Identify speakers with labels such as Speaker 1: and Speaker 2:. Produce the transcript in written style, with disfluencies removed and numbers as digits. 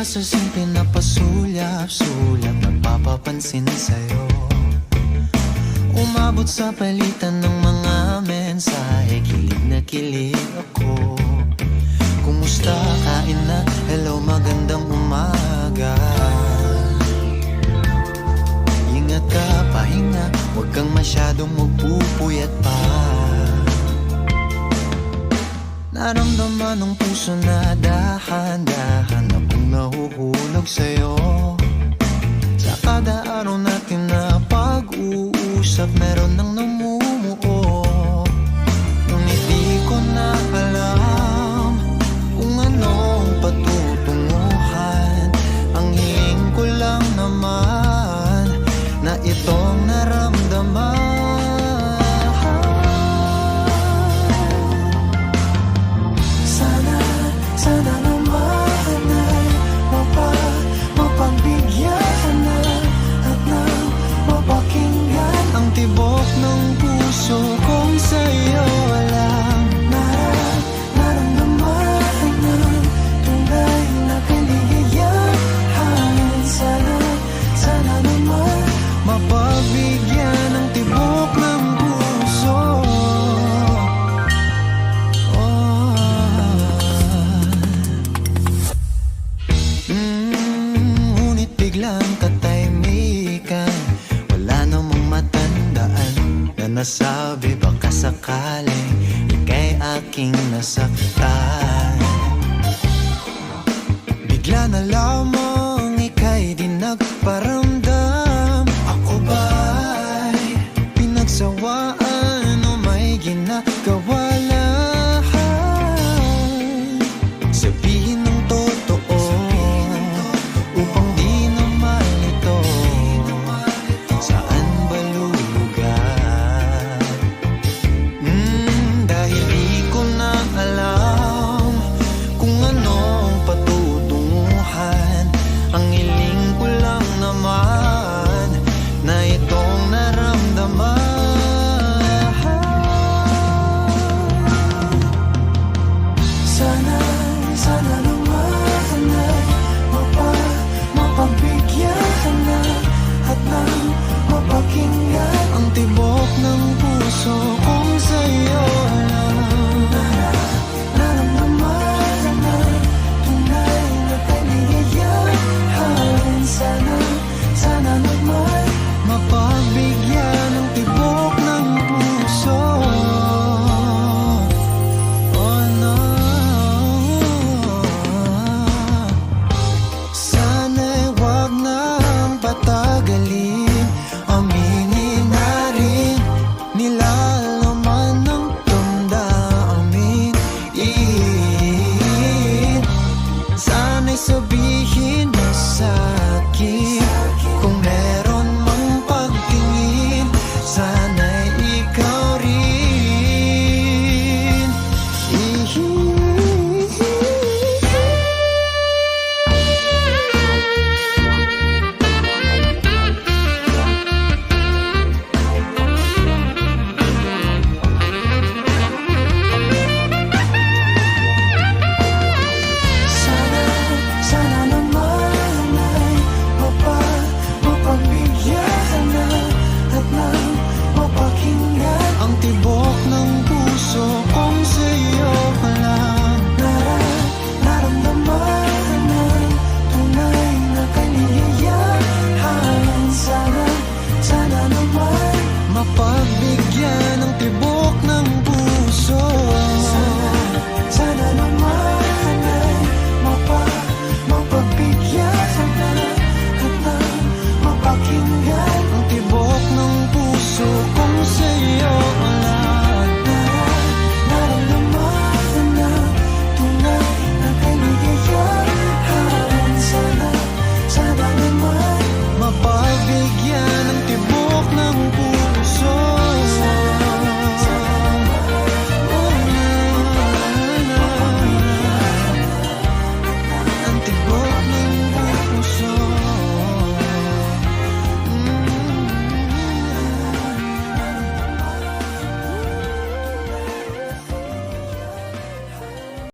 Speaker 1: sa simple na pasulyap-sulyap, nagpapapansin sa'yo. Umabot sa palitan ng mga mensahe, kilig na kilig ako. Kumusta, kain na, hello, magandang umaga. Ingat ka, pahinga, huwag kang masyadong magpupuyat pa. Naramdaman ng puso na dahan-dahan akong nahuhulog sa'yo. Sa kada araw natin na pag-uusap, meron nang namumuo. Ngunit di ko na alam kung anong patutunguhan. Ang hiling ko lang naman na itong naramdaman. Sana naman ay mapagbigyan na at nang mapakinggan ang tibok ng puso kong sa'yo lang naramdaman ng tunay na kaligayahan. Sana naman mapagbigyan ng tibok ng puso. Ngunit biglang katahimikan, wala namang matandaan na nasabi baka sakaling ika'y aking nasaktan. Bigla na lamang ika'y di nagparamdam. Ako ba'y pinagsawaan o may ginagawa lang? Sabihin ng totoo upang di na malito. Saan ba lulugar? Dahil di ko na alam kung anong patutunguhan. Ang hiling ko lang naman na itong naramdaman. Sana naman ay mapagbigyan na at nang mapakinggan ang tibok ng puso kong sa'yo lang. Naramdaman na tunay na kaligayahan. Sana naman mapagbigyan ng tibok ng puso. Oh no, sana'y wag nang patagalin. Aminin na rin nilalaman ng damdamin. Sana'y sabihin